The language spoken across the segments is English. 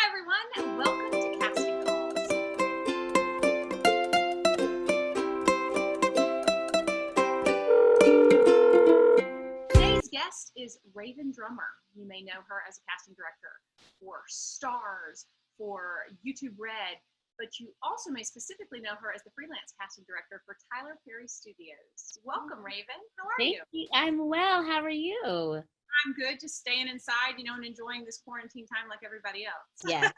Hi everyone, welcome to Casting Calls. Today's guest is Rhavynn Drummer. You may know her as a casting director for Stars, for YouTube Red, but you also may specifically know her as the freelance casting director for Tyler Perry Studios. Welcome, Rhavynn. How are Thank you? you. I'm well. How are you? I'm good, just staying inside, and enjoying this quarantine time like everybody else. Yes,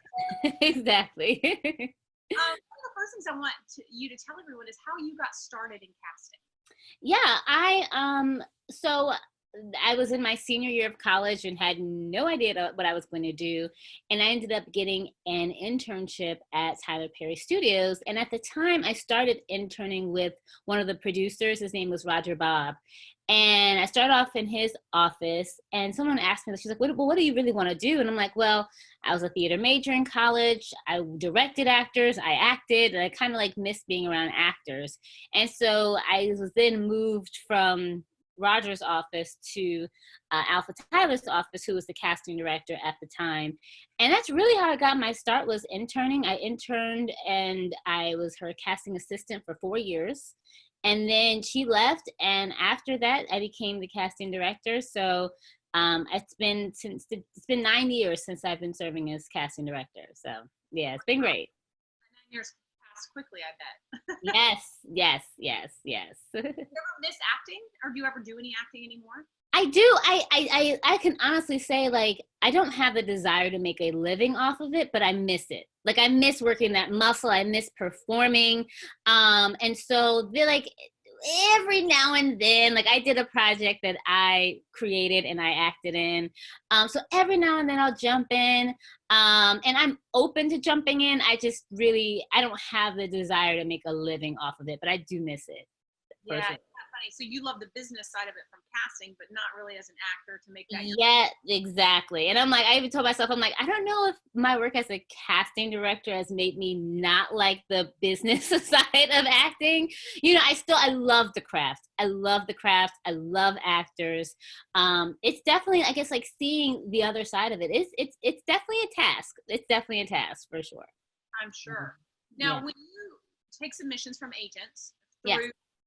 exactly. One of the first things I want you to tell everyone is how you got started in casting. Yeah, so I was in my senior year of college and had no idea what I was going to do. And I ended up getting an internship at Tyler Perry Studios. And at the time, I started interning with one of the producers. His name was Roger Bob. And I started off in his office, and someone asked me, she's like, what do you really want to do? And I'm like, well, I was a theater major in college. I directed actors. I acted, and I kind of like missed being around actors. And so I was then moved from Roger's office to Alpha Tyler's office, who was the casting director at the time. And that's really how I got my start, was interning. I interned and I was her casting assistant for 4 years. And then she left, and after that, I became the casting director. So it's been 9 years since I've been serving as casting director. So yeah, it's been great. 9 years passed quickly, I bet. Yes. Do you ever miss acting, or do you ever do any acting anymore? I do. I can honestly say, like, I don't have the desire to make a living off of it, but I miss it. Like, I miss working that muscle. I miss performing. And so they're like, every now and then, like, I did a project that I created and I acted in. So every now and then I'll jump in. And I'm open to jumping in. I don't have the desire to make a living off of it, but I do miss it. Yeah, isn't that funny? So you love the business side of it from casting, but not really as an actor to make that. Yeah, exactly. And I'm like, I even told myself, I'm like, I don't know if my work as a casting director has made me not like the business side of acting. I love the craft. I love the craft. I love actors. It's definitely, I guess, like, seeing the other side of it. It's definitely a task. It's definitely a task for sure. I'm sure. Now, Yeah. when you take submissions from agents Yes.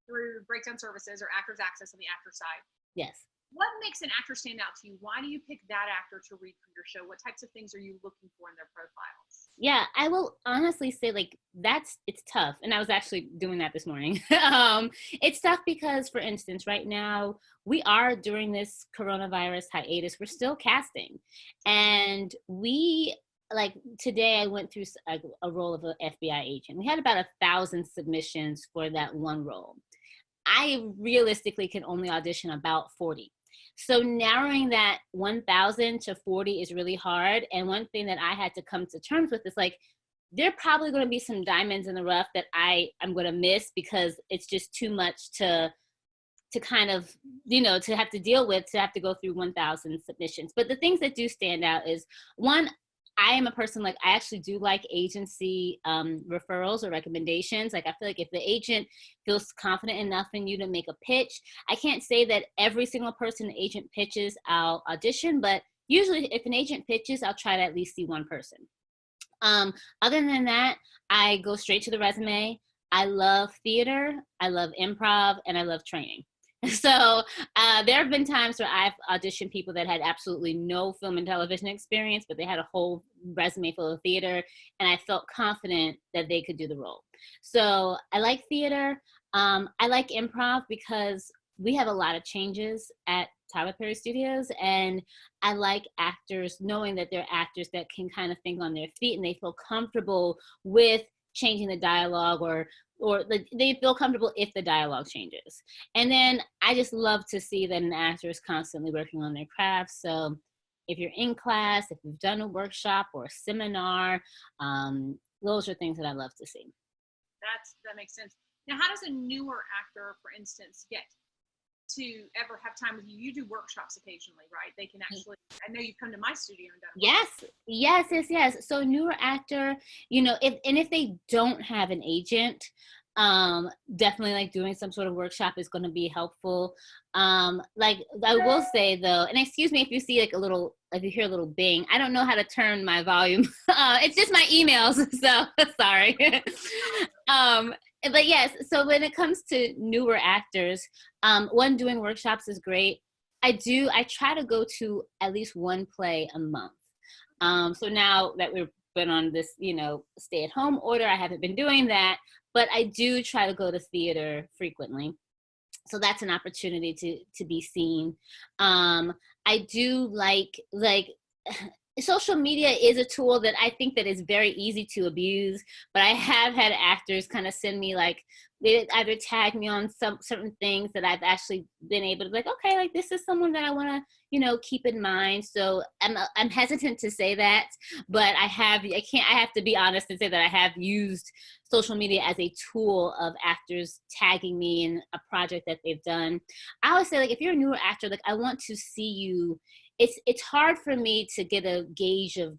through Breakdown Services or Actors Access on the actor side, Yes. what makes an actor stand out to you? Why do you pick that actor to read for your show? What types of things are you looking for in their profiles? Yeah, I will honestly say, like, it's tough. And I was actually doing that this morning. It's tough because, for instance, right now we are during this coronavirus hiatus, we're still casting. And like, today I went through a role of an FBI agent. We had about 1,000 submissions for that one role. I realistically can only audition about 40. So narrowing that 1,000 to 40 is really hard. And one thing that I had to come to terms with is, like, there are probably going to be some diamonds in the rough that I'm going to miss because it's just too much to kind of, to have to deal with, to have to go through 1,000 submissions. But the things that do stand out is, one, I am a person, like, I actually do like agency referrals or recommendations. Like, I feel like if the agent feels confident enough in you to make a pitch, I can't say that every single person the agent pitches I'll audition, but usually if an agent pitches, I'll try to at least see one person. Other than that, I go straight to the resume. I love theater, I love improv, and I love training. So there have been times where I've auditioned people that had absolutely no film and television experience, but they had a whole resume full of theater, and I felt confident that they could do the role. So I like theater. I like improv because we have a lot of changes at Tyler Perry Studios, and I like actors knowing that they're actors that can kind of think on their feet, and they feel comfortable with changing the dialogue, or they feel comfortable if the dialogue changes. And then I just love to see that an actor is constantly working on their craft. So if you're in class, if you've done a workshop or a seminar, those are things that I love to see. That makes sense. Now, how does a newer actor, for instance, get to ever have time with you? You do workshops occasionally, right? They can actually, I know you've come to my studio and done Yes. So newer actor, if they don't have an agent, Definitely like doing some sort of workshop is going to be helpful. Like I will say though, and excuse me if you see like a little, if you hear a little bing, I don't know how to turn my volume. It's just my emails, so sorry. But yes, so when it comes to newer actors, one, doing workshops is great. I try to go to at least one play a month. So now that we've been on this, stay-at-home order, I haven't been doing that, but I do try to go to theater frequently. So that's an opportunity to be seen. I do like social media is a tool that I think that is very easy to abuse, but I have had actors kind of send me like, they either tag me on some certain things that I've actually been able to be like, okay, like this is someone that I want to, keep in mind. So I'm hesitant to say that, but I have to be honest and say that I have used social media as a tool of actors tagging me in a project that they've done. I always say, like, if you're a newer actor, like I want to see you. It's hard for me to get a gauge of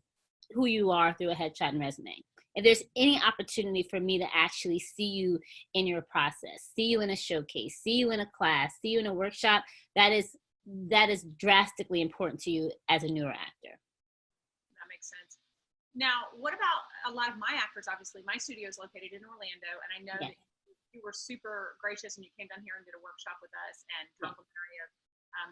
who you are through a headshot and resume. If there's any opportunity for me to actually see you in your process, see you in a showcase, see you in a class, see you in a workshop, that is drastically important to you as a newer actor. That makes sense. Now, what about a lot of my actors? Obviously, my studio is located in Orlando, and I know that you were super gracious and you came down here and did a workshop with us and complimentary of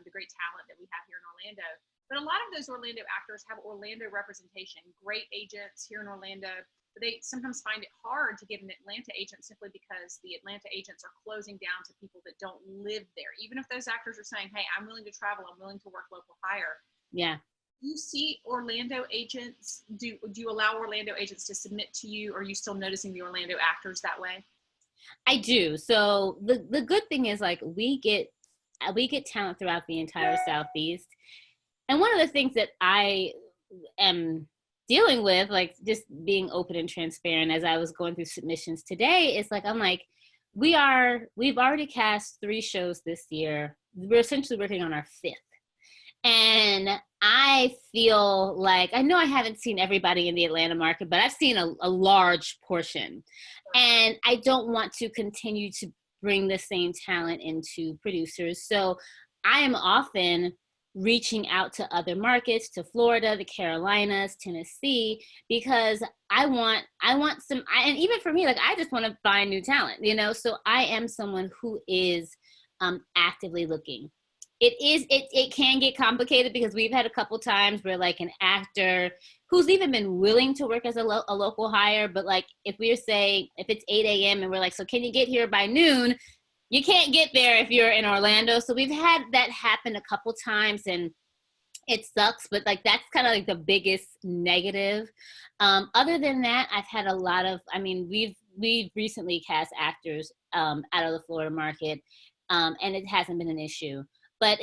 the great talent that we have here in Orlando. But a lot of those Orlando actors have Orlando representation, great agents here in Orlando, but they sometimes find it hard to get an Atlanta agent simply because the Atlanta agents are closing down to people that don't live there. Even if those actors are saying, hey, I'm willing to travel, I'm willing to work local hire. Yeah. You see Orlando agents, do you allow Orlando agents to submit to you, or are you still noticing the Orlando actors that way? I do. So the good thing is, like, we get talent throughout the entire Southeast. And one of the things that I am dealing with, like just being open and transparent as I was going through submissions today, is like, I'm like, we've already cast 3 shows this year. We're essentially working on our 5th. And I feel like, I know I haven't seen everybody in the Atlanta market, but I've seen a large portion. And I don't want to continue to bring the same talent into producers. So I am often reaching out to other markets, to Florida, the Carolinas, Tennessee, because I want some, and even for me, like, I just want to find new talent, so I am someone who is actively looking. It can get complicated because we've had a couple times where, like, an actor who's even been willing to work as a local hire, but like if it's 8 a.m. and we're like, so can you get here by noon? You can't get there if you're in Orlando. So we've had that happen a couple times, and it sucks, but like that's kind of like the biggest negative. Other than that, I've had a lot of, we've recently cast actors out of the Florida market, and it hasn't been an issue. But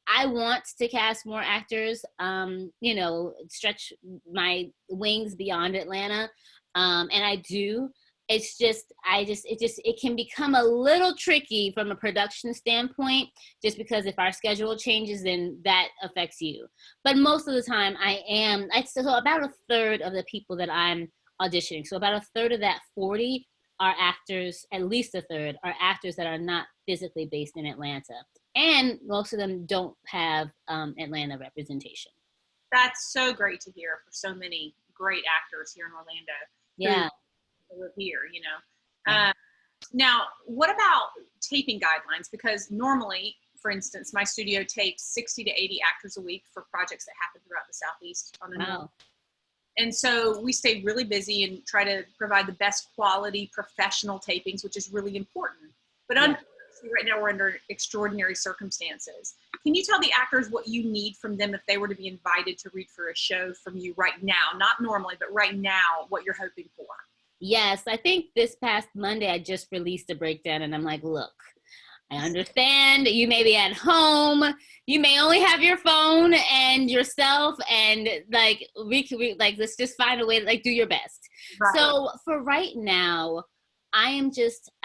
I want to cast more actors, stretch my wings beyond Atlanta. And I do. It can become a little tricky from a production standpoint, just because if our schedule changes, then that affects you. But most of the time so about a third of the people that I'm auditioning. So about a third of that 40 are actors, at least a third are actors that are not physically based in Atlanta. And most of them don't have Atlanta representation. That's so great to hear for so many great actors here in Orlando. Yeah. Who live here, Now, what about taping guidelines? Because normally, for instance, my studio tapes 60 to 80 actors a week for projects that happen throughout the Southeast on a normal. And so we stay really busy and try to provide the best quality professional tapings, which is really important. But right now we're under extraordinary circumstances. Can you tell the actors what you need from them if they were to be invited to read for a show from you right now? Not normally, but right now, what you're hoping for? Yes, I think this past Monday I just released a breakdown, and I'm like, look, I understand that you may be at home, you may only have your phone and yourself, and like let's just find a way to do your best. Right. So for right now, I'm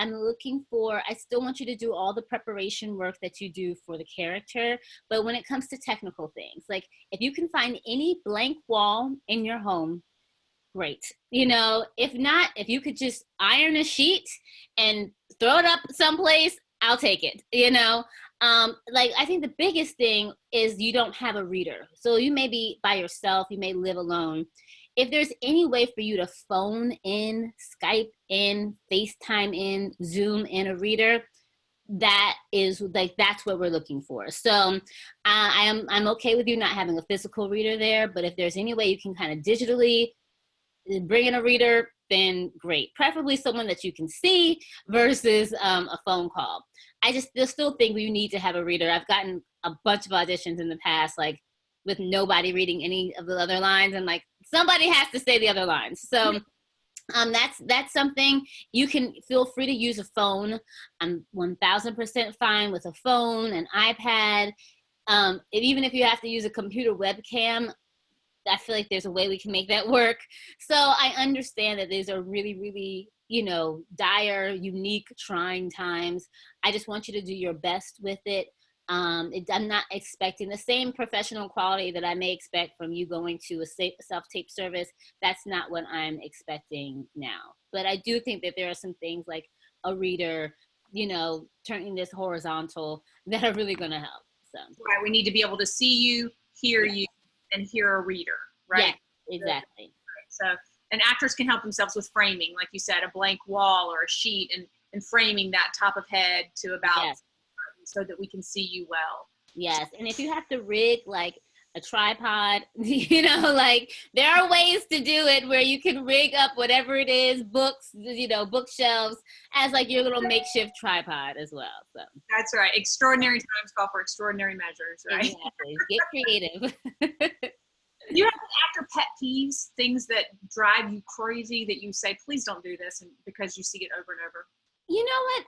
looking for, I still want you to do all the preparation work that you do for the character, but when it comes to technical things, like if you can find any blank wall in your home, great. You know, if not, if you could just iron a sheet and throw it up someplace, I'll take it, you know? Like, I think the biggest thing is you don't have a reader. So you may be by yourself, you may live alone. If there's any way for you to phone in, Skype in, FaceTime in, Zoom in a reader, that is like, that's what we're looking for. So I'm okay with you not having a physical reader there, but if there's any way you can kind of digitally bring in a reader, then great. Preferably someone that you can see versus a phone call. I just still think we need to have a reader. I've gotten a bunch of auditions in the past, like with nobody reading any of the other lines, and like somebody has to say the other lines. So that's something. You can feel free to use a phone. I'm 1000% fine with a phone, an iPad. Even if you have to use a computer webcam, I feel like there's a way we can make that work. So I understand that these are really, really, you know, dire, unique, trying times. I just want you to do your best with it. I'm not expecting the same professional quality that I may expect from you going to a self-tape service. That's not what I'm expecting now. But I do think that there are some things like a reader, you know, turning this horizontal, that are really going to help. So right, we need to be able to see you, hear you, and hear a reader, right? Yeah, exactly. So, and actors can help themselves with framing, like you said, a blank wall or a sheet, and framing that top of head to about, Yes. so that we can see you well. Yes, and if you have to rig like a tripod, you know, like there are ways to do it where you can rig up whatever it is, books, you know, bookshelves, as like your little makeshift tripod as well. So that's right. Extraordinary times call for extraordinary measures, right? exactly. Get creative. Do you have actor pet peeves, things that drive you crazy that you say, please don't do this, and because you see it over and over? You know what?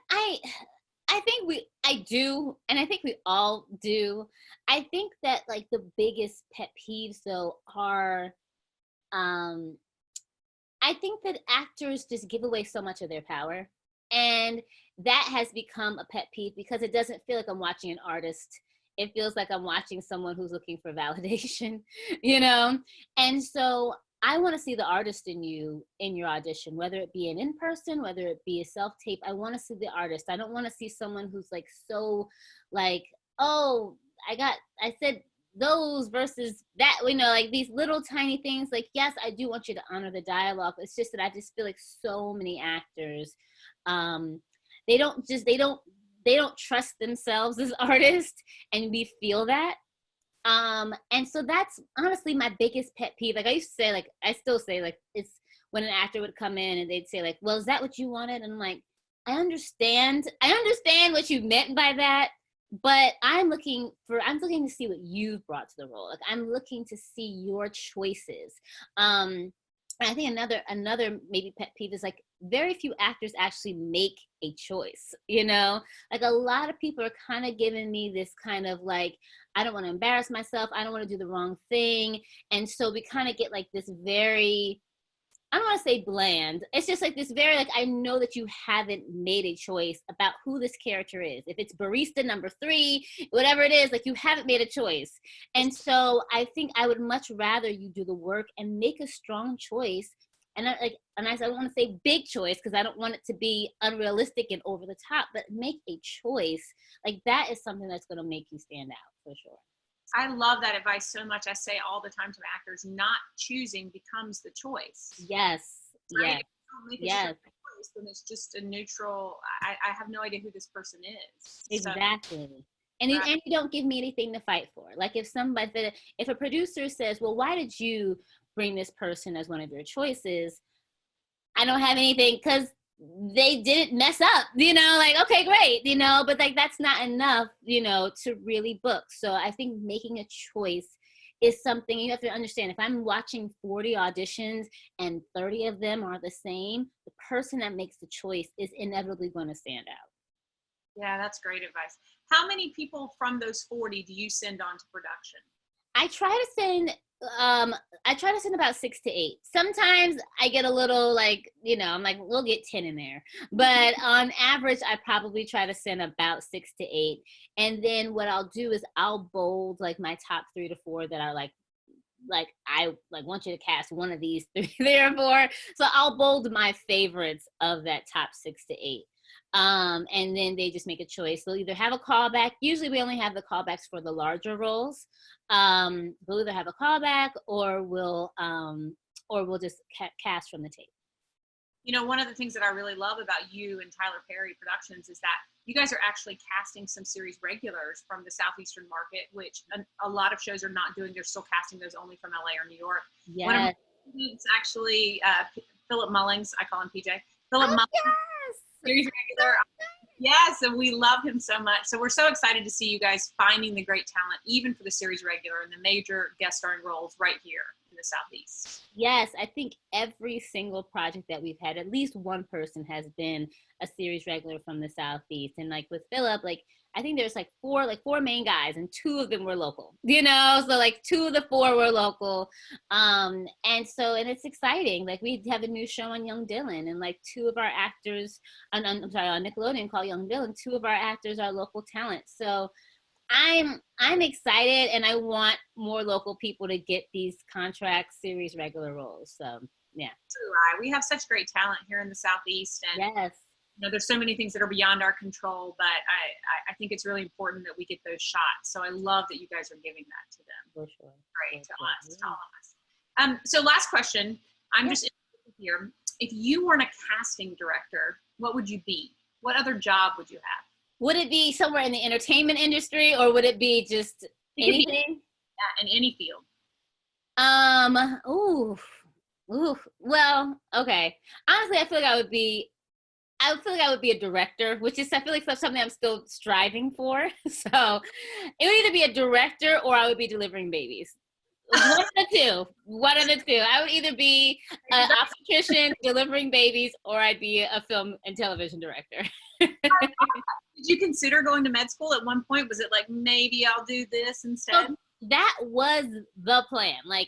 I think I do, and I think we all do. I think that like the biggest pet peeves though are, um, I think that actors just give away so much of their power. And that has become a pet peeve because it doesn't feel like I'm watching an artist. It feels like I'm watching someone who's looking for validation, you know? And so I want to see the artist in you in your audition, whether it be an in-person, whether it be a self-tape. I want to see the artist. I don't want to see someone who's like so like, oh, I said those versus that, you know, like these little tiny things. Like, yes, I do want you to honor the dialogue. It's just that I just feel like so many actors, they don't trust themselves as artists, and we feel that. And so that's honestly my biggest pet peeve. Like I used to say, like I still say, like it's when an actor would come in and they'd say like, well, is that what you wanted? And I'm like, I understand what you meant by that, but I'm looking to see what you've brought to the role. Like I'm looking to see your choices. And I think another maybe pet peeve is like very few actors actually make a choice, you know? Like a lot of people are kind of giving me this kind of like, I don't want to embarrass myself. I don't want to do the wrong thing. And so we kind of get like this very, I don't want to say bland. It's just like this very, like, I know that you haven't made a choice about who this character is. If it's barista number 3, whatever it is, like you haven't made a choice. And so I think I would much rather you do the work and make a strong choice. And I don't want to say big choice because I don't want it to be unrealistic and over the top, but make a choice. Like that is something that's going to make you stand out for sure. I love that advice so much. I say all the time to actors, not choosing becomes the choice. Yes. Right? Yes. If you don't make a Yes. choice, then it's just a neutral, I have no idea who this person is. Exactly. So, and you don't give me anything to fight for. Like if a producer says, well, why did you bring this person as one of your choices? I don't have anything because they didn't mess up, you know, like, okay, great, you know, but like, that's not enough, you know, to really book. So I think making a choice is something you have to understand. If I'm watching 40 auditions and 30 of them are the same, the person that makes the choice is inevitably going to stand out. Yeah, that's great advice. How many people from those 40 do you send on to production? I try to send about 6 to 8. Sometimes I get a little like, you know, I'm like, we'll get 10 in there. But on average, I probably try to send about 6 to 8. And then what I'll do is I'll bold like my top 3 to 4 that are like like, I like want you to cast one of these three or four. So I'll bold my favorites of that top 6 to 8. And then they just make a choice. They'll either have a callback. Usually we only have the callbacks for the larger roles. We'll either have a callback or we'll just cast from the tape. You know, one of the things that I really love about you and Tyler Perry Productions is that you guys are actually casting some series regulars from the Southeastern market, which a lot of shows are not doing. They're still casting those only from LA or New York. Yes. One of my students actually, Philip Mullings, I call him PJ. Philip Mullings, yes! series regular. Yes, and we love him so much. So we're so excited to see you guys finding the great talent, even for the series regular and the major guest starring roles right here in the Southeast. Yes, I think every single project that we've had, at least one person has been a series regular from the Southeast. And like with Philip, like I think there's like four main guys, and 2 of them were local, you know? So like 2 of the 4 were local. And it's exciting. Like we have a new show on Young Dylan, and like 2 of our actors, on Nickelodeon called Young Dylan, 2 of our actors are local talent. So I'm excited, and I want more local people to get these contract series regular roles. So yeah. So we have such great talent here in the Southeast, and yes. You know, there's so many things that are beyond our control, but I think it's really important that we get those shots. So I love that you guys are giving that to them. For sure. Great, to all of us. So last question, I'm just interested here. If you weren't a casting director, what would you be? What other job would you have? Would it be somewhere in the entertainment industry, or would it be just anything? In any field. Well, okay. Honestly, I feel like I would be a director, which is, I feel like that's something I'm still striving for. So it would either be a director or I would be delivering babies. One of the two. I would either be an obstetrician delivering babies, or I'd be a film and television director. Did you consider going to med school at one point? Was it like, maybe I'll do this instead? So that was the plan. Like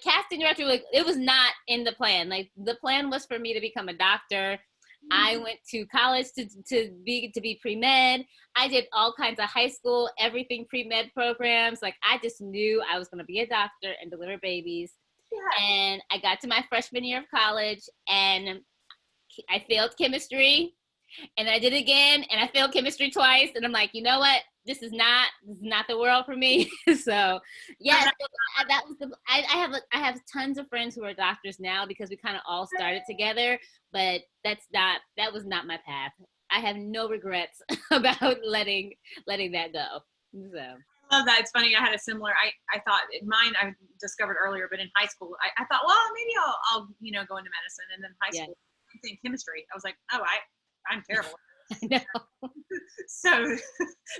casting director, like it was not in the plan. Like the plan was for me to become a doctor. I went to college to be pre-med. I did all kinds of high school, everything pre-med programs. Like I just knew I was going to be a doctor and deliver babies. Yeah. And I got to my freshman year of college and I failed chemistry, and I did it again, and I failed chemistry twice. And I'm like, you know what? This is not the world for me. So yeah, that was I have tons of friends who are doctors now because we kind of all started together, but that was not my path. I have no regrets about letting that go. So I love that. It's funny. I had a similar, I thought mine, I discovered earlier, but in high school, I thought, well, maybe I'll go into medicine. And then high school, I think chemistry. I was like, oh, I'm terrible. I know. So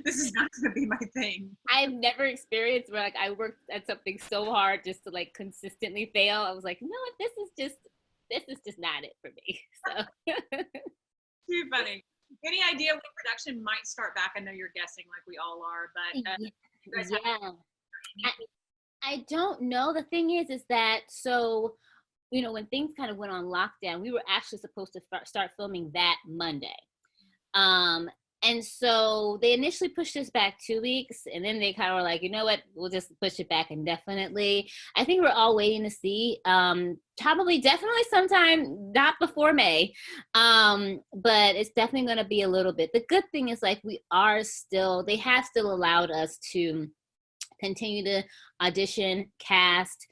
this is not going to be my thing. I've never experienced where like I worked at something so hard just to like consistently fail. I was like, no, this is just not it for me. So too funny. Any idea when production might start back? I know you're guessing like we all are, but you guys I don't know. The thing is that, so, you know, when things kind of went on lockdown, we were actually supposed to start filming that Monday. And so they initially pushed us back 2 weeks, and then they kind of were like, you know what, we'll just push it back indefinitely. I think we're all waiting to see, definitely sometime, not before May, but it's definitely going to be a little bit. The good thing is like they have still allowed us to continue to audition, cast,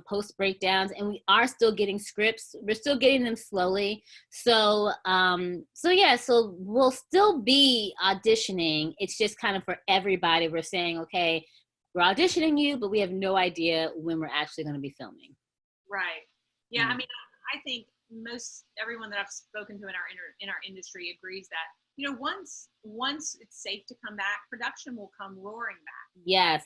post breakdowns, and we are still getting scripts. We're still getting them slowly. So we'll still be auditioning. It's just kind of for everybody. We're saying, okay, we're auditioning you, but we have no idea when we're actually going to be filming. Right. Yeah. I mean, I think everyone that I've spoken to in our industry agrees that, you know, once it's safe to come back, production will come roaring back. Yes.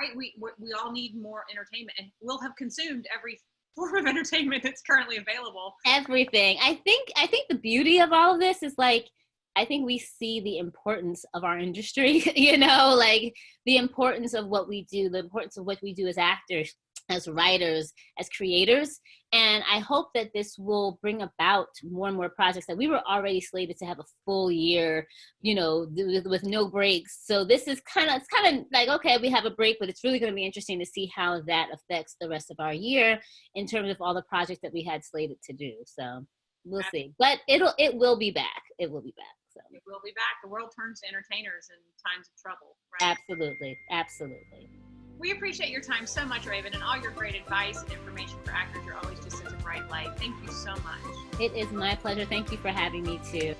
Right. We all need more entertainment, and we'll have consumed every form of entertainment that's currently available. Everything. I think the beauty of all of this is like, I think we see the importance of our industry, you know, like the importance of what we do, the importance of what we do as actors. as writers, as creators. And I hope that this will bring about more and more projects that we were already slated to have a full year, with no breaks. So this is it's kind of like, okay, we have a break, but it's really going to be interesting to see how that affects the rest of our year in terms of all the projects that we had slated to do. So we'll see, but it will be back. It will be back. So it will be back. The world turns to entertainers in times of trouble, right? Absolutely. We appreciate your time so much, Rhavynn, and all your great advice and information for actors. You're always just such a bright light. Thank you so much. It is my pleasure. Thank you for having me too.